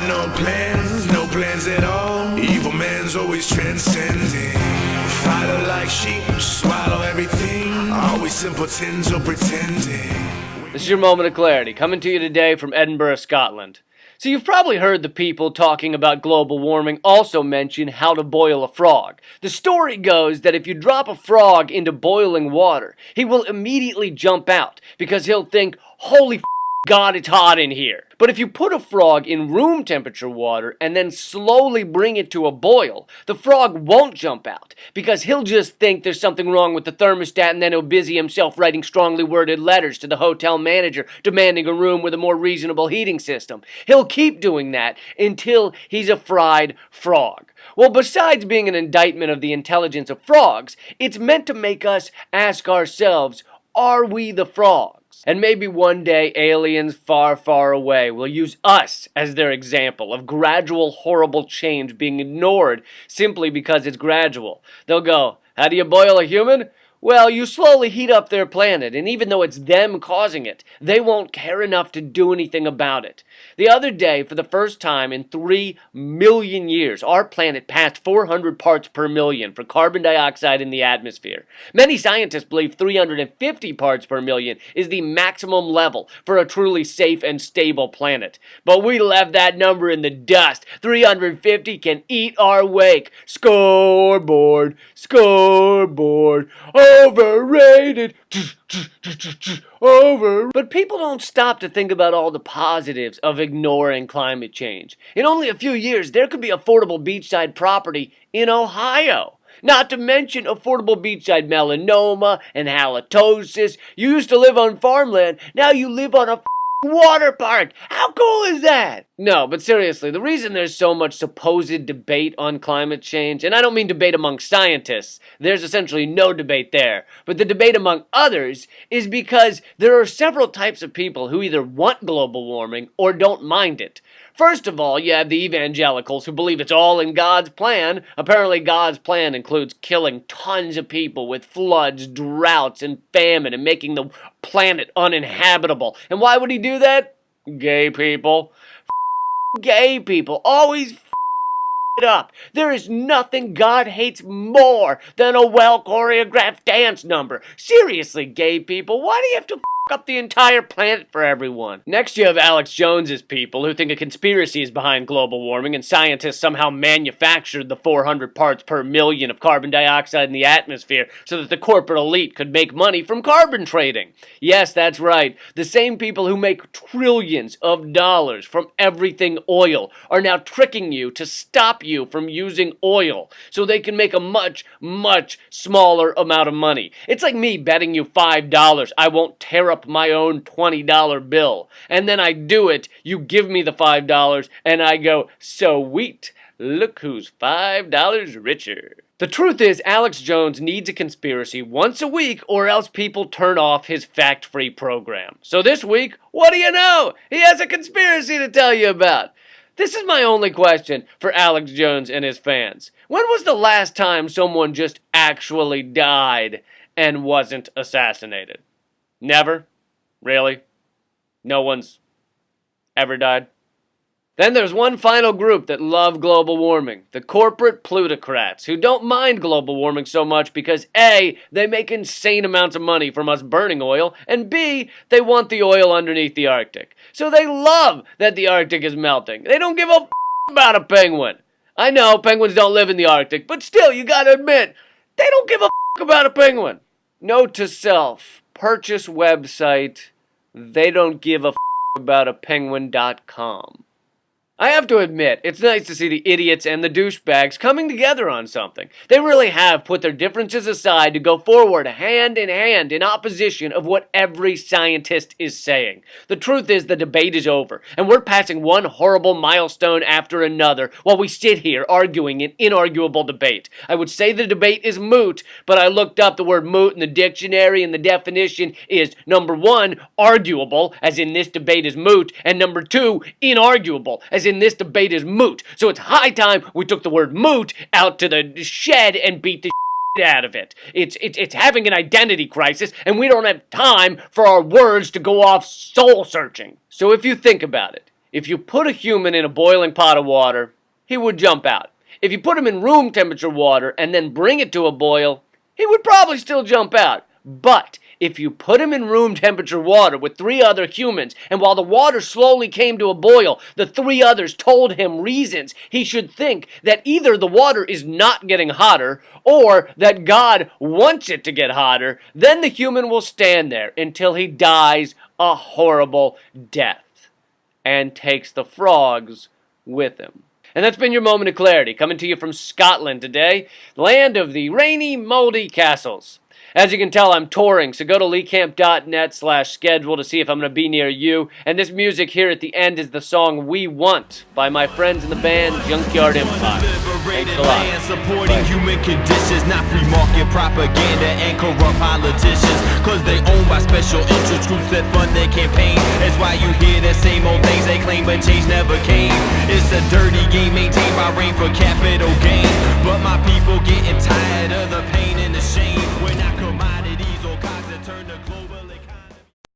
no plans at all. Evil man's always transcending. Follow like sheep, swallow everything. Always simpletons or pretending. This is your moment of clarity, coming to you today from Edinburgh, Scotland. So you've probably heard the people talking about global warming also mention how to boil a frog. The story goes that if you drop a frog into boiling water, he will immediately jump out because he'll think, holy God, it's hot in here. But if you put a frog in room temperature water and then slowly bring it to a boil, the frog won't jump out because he'll just think there's something wrong with the thermostat, and then he'll busy himself writing strongly worded letters to the hotel manager demanding a room with a more reasonable heating system. He'll keep doing that until he's a fried frog. Well, besides being an indictment of the intelligence of frogs, it's meant to make us ask ourselves, are we the frogs? And maybe one day aliens far, far away will use us as their example of gradual, horrible change being ignored simply because it's gradual. They'll go, how do you boil a human? Well, you slowly heat up their planet, and even though it's them causing it, they won't care enough to do anything about it. The other day, for the first time in 3 million years, our planet passed 400 parts per million for carbon dioxide in the atmosphere. Many scientists believe 350 parts per million is the maximum level for a truly safe and stable planet. But we left that number in the dust. 350 can eat our wake. Scoreboard, scoreboard. Overrated. But people don't stop to think about all the positives of ignoring climate change. In only a few years, there could be affordable beachside property in Ohio. Not to mention affordable beachside melanoma and halitosis. You used to live on farmland, now you live on a water park. How cool is that? No, but seriously, the reason there's so much supposed debate on climate change, and I don't mean debate among scientists, there's essentially no debate there, but the debate among others is because there are several types of people who either want global warming or don't mind it. First of all, you have the evangelicals who believe it's all in God's plan. Apparently God's plan includes killing tons of people with floods, droughts, and famine, and making the planet uninhabitable. And why would he do that? Gay people. Gay people. Always it up. There is nothing God hates more than a well-choreographed dance number. Seriously, gay people, why do you have to up the entire planet for everyone? Next, you have Alex Jones's people who think a conspiracy is behind global warming and scientists somehow manufactured the 400 parts per million of carbon dioxide in the atmosphere so that the corporate elite could make money from carbon trading. Yes, that's right. The same people who make trillions of dollars from everything oil are now tricking you to stop you from using oil so they can make a much, much smaller amount of money. It's like me betting you $5 I won't tear up my own $20 bill, and then I do it, you give me the $5, and I go, sweet, look who's $5 richer. The truth is, Alex Jones needs a conspiracy once a week or else people turn off his fact-free program. So this week, what do you know? He has a conspiracy to tell you about. This is my only question for Alex Jones and his fans. When was the last time someone just actually died and wasn't assassinated? Never? Really? No one's ever died? Then there's one final group that love global warming, the corporate plutocrats, who don't mind global warming so much because A, they make insane amounts of money from us burning oil, and B, they want the oil underneath the Arctic. So they love that the Arctic is melting. They don't give a about a penguin. I know penguins don't live in the Arctic, but still, you gotta admit, they don't give a about a penguin. Note to self, purchase website, they don't give a about a penguin.com. I have to admit, it's nice to see the idiots and the douchebags coming together on something. They really have put their differences aside to go forward hand in opposition of what every scientist is saying. The truth is the debate is over, and we're passing one horrible milestone after another while we sit here arguing an inarguable debate. I would say the debate is moot, but I looked up the word moot in the dictionary, and the definition is, number 1, arguable, as in this debate is moot, and number 2, inarguable, as in this debate is moot. So it's high time we took the word moot out to the shed and beat the out of it. It's having an identity crisis, and we don't have time for our words to go off soul searching. So if you think about it, If you put a human in a boiling pot of water, he would jump out. If you put him in room temperature water and then bring it to a boil, he would probably still jump out. But if you put him in room temperature water with 3 other humans, and while the water slowly came to a boil, the 3 others told him reasons he should think that either the water is not getting hotter or that God wants it to get hotter, then the human will stand there until he dies a horrible death and takes the frogs with him. And that's been your moment of clarity, coming to you from Scotland today, land of the rainy, moldy castles. As you can tell, I'm touring, so go to leecamp.net/schedule to see if I'm going to be near you. And this music here at the end is the song We Want by my friends in the band Junkyard Empire. Thanks a lot. Supporting human conditions, not free market propaganda and corrupt politicians. Cause they owned by special interest groups that fund their campaign. That's why you hear the same old things they claim, but change never came. It's a dirty game maintained by rain for capital gain. But my people